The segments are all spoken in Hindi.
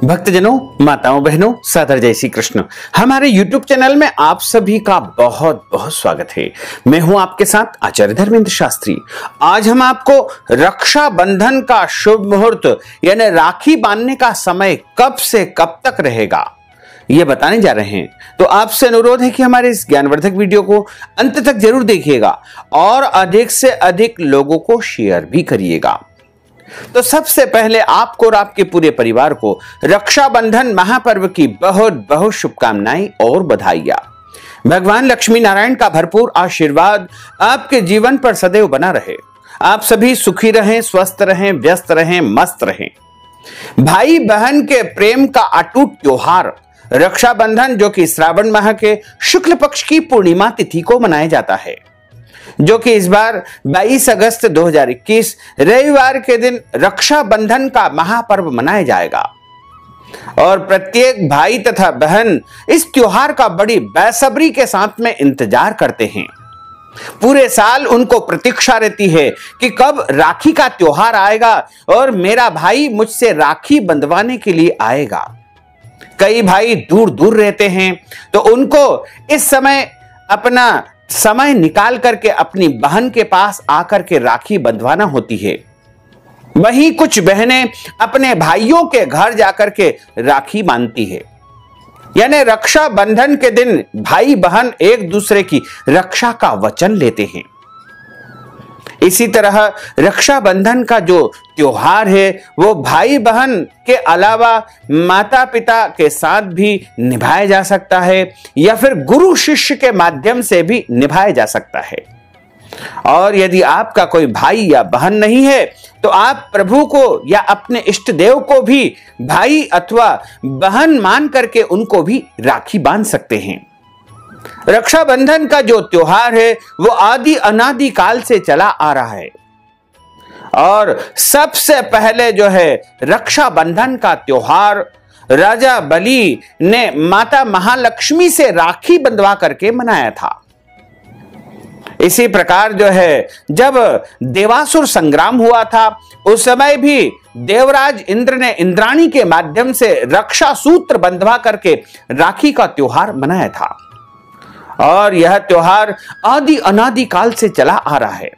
भक्तजनों, माताओं, बहनों, सादर जय श्री कृष्ण। हमारे YouTube चैनल में आप सभी का बहुत बहुत स्वागत है। मैं हूं आपके साथ आचार्य धर्मेंद्र शास्त्री। आज हम आपको रक्षाबंधन का शुभ मुहूर्त यानी राखी बांधने का समय कब से कब तक रहेगा ये बताने जा रहे हैं। तो आपसे अनुरोध है कि हमारे इस ज्ञानवर्धक वीडियो को अंत तक जरूर देखिएगा और अधिक से अधिक लोगों को शेयर भी करिएगा। तो सबसे पहले आपको और आपके पूरे परिवार को रक्षाबंधन महापर्व की बहुत बहुत शुभकामनाएं और बधाइयां। भगवान लक्ष्मी नारायण का भरपूर आशीर्वाद आपके जीवन पर सदैव बना रहे। आप सभी सुखी रहें, स्वस्थ रहें, व्यस्त रहें, मस्त रहें। भाई बहन के प्रेम का अटूट त्योहार रक्षाबंधन, जो कि श्रावण माह के शुक्ल पक्ष की पूर्णिमा तिथि को मनाया जाता है, जो कि इस बार 22 अगस्त 2021 रविवार के दिन रक्षाबंधन का महापर्व मनाया जाएगा। और प्रत्येक भाई तथा बहन इस त्योहार का बड़ी बेसब्री के साथ में इंतजार करते हैं। पूरे साल उनको प्रतीक्षा रहती है कि कब राखी का त्योहार आएगा और मेरा भाई मुझसे राखी बंधवाने के लिए आएगा। कई भाई दूर दूर रहते हैं, तो उनको इस समय अपना समय निकाल करके अपनी बहन के पास आकर के राखी बंधवाना होती है। वहीं कुछ बहनें अपने भाइयों के घर जाकर के राखी बांधती है। यानी रक्षाबंधन के दिन भाई बहन एक दूसरे की रक्षा का वचन लेते हैं। इसी तरह रक्षाबंधन का जो त्योहार है वो भाई बहन के अलावा माता पिता के साथ भी निभाया जा सकता है या फिर गुरु शिष्य के माध्यम से भी निभाया जा सकता है। और यदि आपका कोई भाई या बहन नहीं है तो आप प्रभु को या अपने इष्ट देव को भी भाई अथवा बहन मान करके उनको भी राखी बांध सकते हैं। रक्षाबंधन का जो त्योहार है वो आदि अनादि काल से चला आ रहा है और सबसे पहले जो है रक्षाबंधन का त्योहार राजा बलि ने माता महालक्ष्मी से राखी बंधवा करके मनाया था। इसी प्रकार जो है जब देवासुर संग्राम हुआ था उस समय भी देवराज इंद्र ने इंद्राणी के माध्यम से रक्षा सूत्र बंधवा करके राखी का त्योहार मनाया था। और यह त्योहार आदि अनादि काल से चला आ रहा है।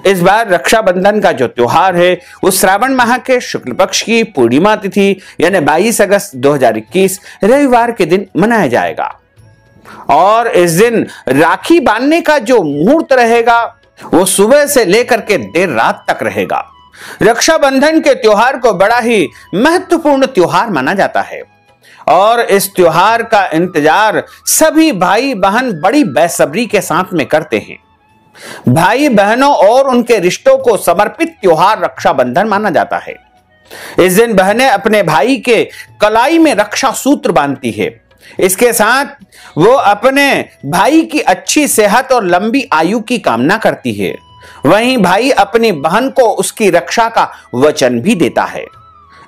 इस बार रक्षाबंधन का जो त्योहार है वो श्रावण माह के शुक्ल पक्ष की पूर्णिमा तिथि यानी 22 अगस्त 2021 रविवार के दिन मनाया जाएगा। और इस दिन राखी बांधने का जो मुहूर्त रहेगा वो सुबह से लेकर के देर रात तक रहेगा। रक्षाबंधन के त्योहार को बड़ा ही महत्वपूर्ण त्योहार माना जाता है और इस त्योहार का इंतजार सभी भाई बहन बड़ी बेसब्री के साथ में करते हैं। भाई बहनों और उनके रिश्तों को समर्पित त्योहार रक्षाबंधन माना जाता है। इस दिन बहनें अपने भाई के कलाई में रक्षा सूत्र बांधती है। इसके साथ वो अपने भाई की अच्छी सेहत और लंबी आयु की कामना करती है। वहीं भाई अपनी बहन को उसकी रक्षा का वचन भी देता है।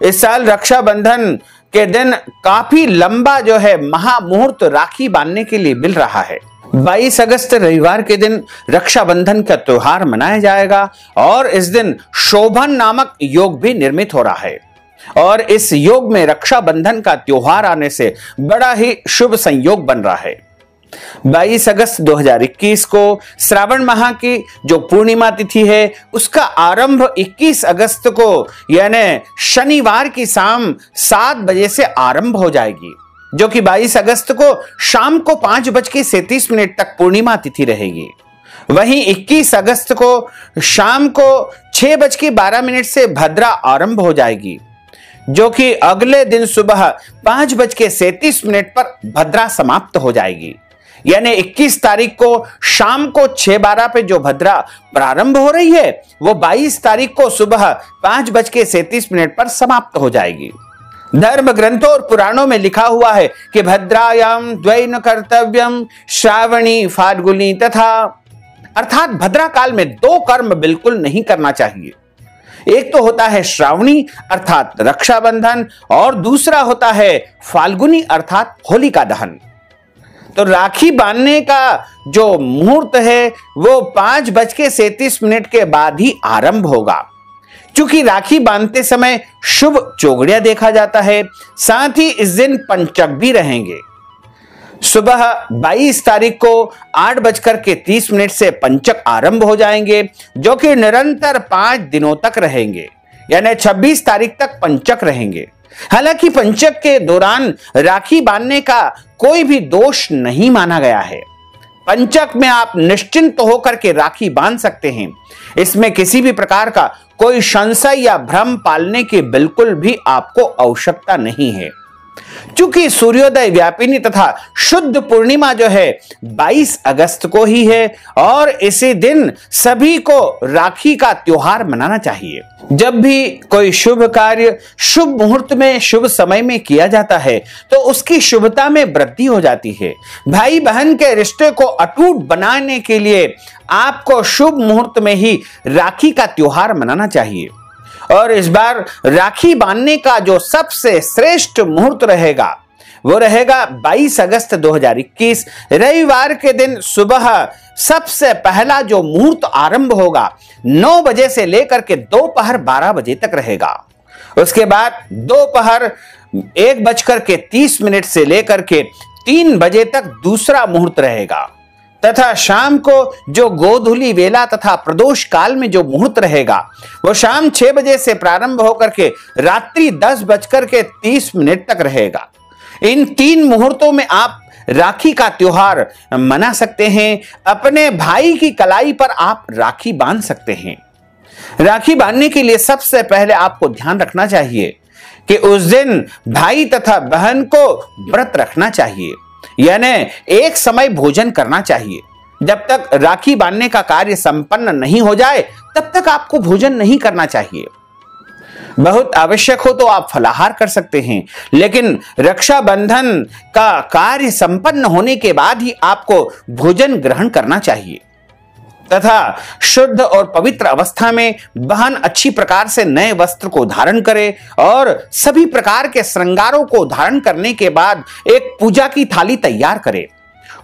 इस साल रक्षाबंधन के दिन काफी लंबा जो है महामुहूर्त राखी बांधने के लिए मिल रहा है। 22 अगस्त रविवार के दिन रक्षाबंधन का त्योहार मनाया जाएगा और इस दिन शोभन नामक योग भी निर्मित हो रहा है। और इस योग में रक्षाबंधन का त्योहार आने से बड़ा ही शुभ संयोग बन रहा है। 22 अगस्त 2021 को श्रावण माह की जो पूर्णिमा तिथि है उसका आरंभ 21 अगस्त को यानी शनिवार की शाम 7 बजे से आरंभ हो जाएगी, जो कि 22 अगस्त को शाम को 5:37 तक पूर्णिमा तिथि रहेगी। वहीं 21 अगस्त को शाम को 6:12 से भद्रा आरंभ हो जाएगी, जो कि अगले दिन सुबह 5:37 पर भद्रा समाप्त हो जाएगी। यानी 21 तारीख को शाम को 6:12 पे जो भद्रा प्रारंभ हो रही है वो 22 तारीख को सुबह 5:37 पर समाप्त हो जाएगी। धर्म ग्रंथों और पुराणों में लिखा हुआ है कि भद्रायाम द्वैन कर्तव्यम श्रावणी फाल्गुनी तथा, अर्थात भद्रा काल में 2 कर्म बिल्कुल नहीं करना चाहिए। एक तो होता है श्रावणी अर्थात रक्षाबंधन और दूसरा होता है फाल्गुनी अर्थात होलिका दहन। तो राखी बांधने का जो मुहूर्त है वो 5:37 के बाद ही आरंभ होगा, चूंकि राखी बांधते समय शुभ चौगड़िया देखा जाता है, साथ ही इस दिन पंचक भी रहेंगे। सुबह 22 तारीख को 8:30 से पंचक आरंभ हो जाएंगे, जो कि निरंतर 5 दिनों तक रहेंगे, यानी 26 तारीख तक पंचक रहेंगे। हालांकि पंचक के दौरान राखी बांधने का कोई भी दोष नहीं माना गया है। पंचक में आप निश्चिंत होकर के राखी बांध सकते हैं। इसमें किसी भी प्रकार का कोई संशय या भ्रम पालने की बिल्कुल भी आपको आवश्यकता नहीं है। चूंकि सूर्योदय व्यापिनी तथा शुद्ध पूर्णिमा जो है 22 अगस्त को ही है और इसी दिन सभी को राखी का त्योहार मनाना चाहिए। जब भी कोई शुभ कार्य शुभ मुहूर्त में शुभ समय में किया जाता है तो उसकी शुभता में वृद्धि हो जाती है। भाई बहन के रिश्ते को अटूट बनाने के लिए आपको शुभ मुहूर्त में ही राखी का त्योहार मनाना चाहिए। और इस बार राखी बांधने का जो सबसे श्रेष्ठ मुहूर्त रहेगा वो रहेगा 22 अगस्त 2021 रविवार के दिन सुबह सबसे पहला जो मुहूर्त आरंभ होगा 9 बजे से लेकर के दोपहर 12 बजे तक रहेगा। उसके बाद दोपहर 1:30 से लेकर के 3 बजे तक दूसरा मुहूर्त रहेगा तथा शाम को जो गोधूली वेला तथा प्रदोष काल में जो मुहूर्त रहेगा वो शाम 6 बजे से प्रारंभ होकर के रात्रि 10:30 तक रहेगा। इन 3 मुहूर्तों में आप राखी का त्योहार मना सकते हैं। अपने भाई की कलाई पर आप राखी बांध सकते हैं। राखी बांधने के लिए सबसे पहले आपको ध्यान रखना चाहिए कि उस दिन भाई तथा बहन को व्रत रखना चाहिए, यानी एक समय भोजन करना चाहिए। जब तक राखी बांधने का कार्य संपन्न नहीं हो जाए तब तक आपको भोजन नहीं करना चाहिए। बहुत आवश्यक हो तो आप फलाहार कर सकते हैं, लेकिन रक्षाबंधन का कार्य संपन्न होने के बाद ही आपको भोजन ग्रहण करना चाहिए तथा शुद्ध और पवित्र अवस्था में बहन अच्छी प्रकार से नए वस्त्र को धारण करे और सभी प्रकार के श्रृंगारों को धारण करने के बाद एक पूजा की थाली तैयार करे।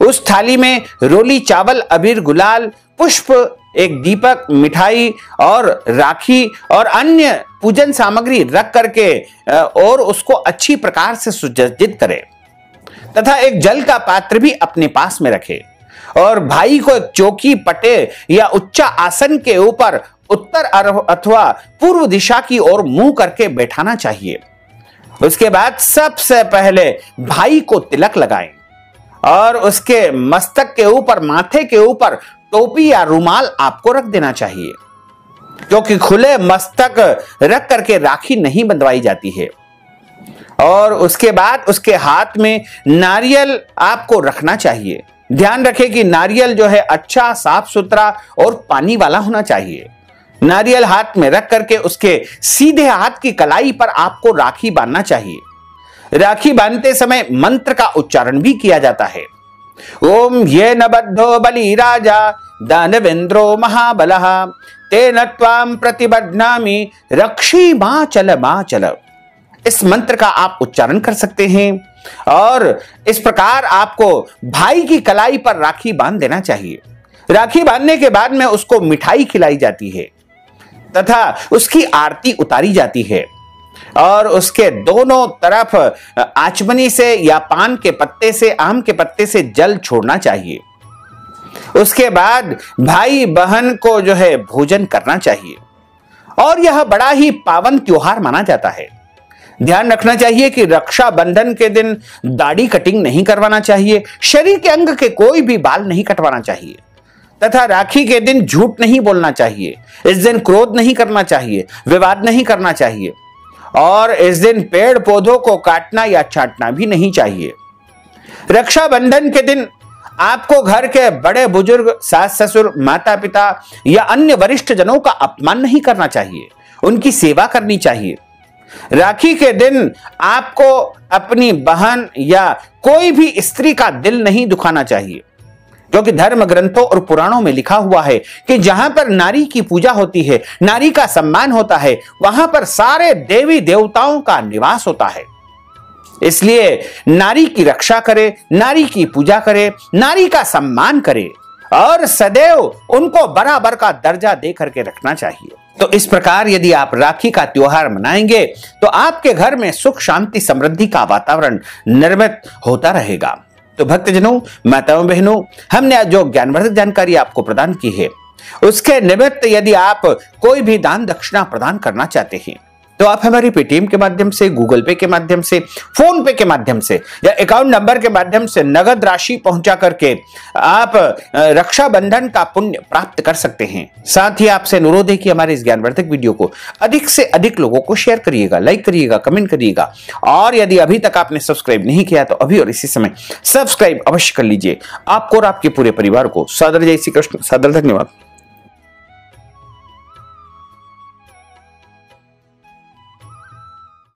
उस थाली में रोली चावल, अबीर, गुलाल, पुष्प, एक दीपक, मिठाई और राखी और अन्य पूजन सामग्री रख करके और उसको अच्छी प्रकार से सुसज्जित करे तथा एक जल का पात्र भी अपने पास में रखे और भाई को एक चौकी, पटे या उच्च आसन के ऊपर उत्तर अथवा पूर्व दिशा की ओर मुंह करके बैठाना चाहिए। उसके बाद सबसे पहले भाई को तिलक लगाएं और उसके मस्तक के ऊपर, माथे के ऊपर टोपी या रुमाल आपको रख देना चाहिए, क्योंकि खुले मस्तक रख करके राखी नहीं बंधवाई जाती है। और उसके बाद उसके हाथ में नारियल आपको रखना चाहिए। ध्यान रखें कि नारियल जो है अच्छा, साफ सुथरा और पानी वाला होना चाहिए। नारियल हाथ में रख करके उसके सीधे हाथ की कलाई पर आपको राखी बांधना चाहिए। राखी बांधते समय मंत्र का उच्चारण भी किया जाता है। ओम ये न बद्धो बलि राजा दानवेंद्रो महाबलः तेन त्वां प्रतिबध्नामि रक्षी मां चल। इस मंत्र का आप उच्चारण कर सकते हैं और इस प्रकार आपको भाई की कलाई पर राखी बांध देना चाहिए। राखी बांधने के बाद में उसको मिठाई खिलाई जाती है तथा उसकी आरती उतारी जाती है और उसके दोनों तरफ आचमनी से या पान के पत्ते से, आम के पत्ते से जल छोड़ना चाहिए। उसके बाद भाई बहन को जो है भोजन करना चाहिए और यह बड़ा ही पावन त्योहार माना जाता है। ध्यान रखना चाहिए कि रक्षाबंधन के दिन दाढ़ी कटिंग नहीं करवाना चाहिए, शरीर के अंग के कोई भी बाल नहीं कटवाना चाहिए तथा राखी के दिन झूठ नहीं बोलना चाहिए। इस दिन क्रोध नहीं करना चाहिए, विवाद नहीं करना चाहिए और इस दिन पेड़ पौधों को काटना या छांटना भी नहीं चाहिए। रक्षाबंधन के दिन आपको घर के बड़े बुजुर्ग, सास ससुर, माता पिता या अन्य वरिष्ठ जनों का अपमान नहीं करना चाहिए, उनकी सेवा करनी चाहिए। राखी के दिन आपको अपनी बहन या कोई भी स्त्री का दिल नहीं दुखाना चाहिए, क्योंकि धर्म ग्रंथों और पुराणों में लिखा हुआ है कि जहां पर नारी की पूजा होती है, नारी का सम्मान होता है, वहां पर सारे देवी देवताओं का निवास होता है। इसलिए नारी की रक्षा करे, नारी की पूजा करे, नारी का सम्मान करे और सदैव उनको बराबर का दर्जा दे करके रखना चाहिए। तो इस प्रकार यदि आप राखी का त्योहार मनाएंगे तो आपके घर में सुख शांति समृद्धि का वातावरण निर्मित होता रहेगा। तो भक्तजनों, माताओं बहनों, हमने जो ज्ञानवर्धक जानकारी आपको प्रदान की है उसके निमित्त यदि आप कोई भी दान दक्षिणा प्रदान करना चाहते हैं तो आप हमारी पेटीएम के माध्यम से, गूगल पे के माध्यम से, फोन पे के माध्यम से या अकाउंट नंबर के माध्यम से नगद राशि पहुंचा करके आप रक्षाबंधन का पुण्य प्राप्त कर सकते हैं। साथ ही आपसे अनुरोध है कि हमारे इस ज्ञानवर्धक वीडियो को अधिक से अधिक लोगों को शेयर करिएगा, लाइक करिएगा, कमेंट करिएगा और यदि अभी तक आपने सब्सक्राइब नहीं किया तो अभी और इसी समय सब्सक्राइब अवश्य कर लीजिए। आपको और आपके पूरे परिवार को सादर जय श्री कृष्ण, सादर धन्यवाद।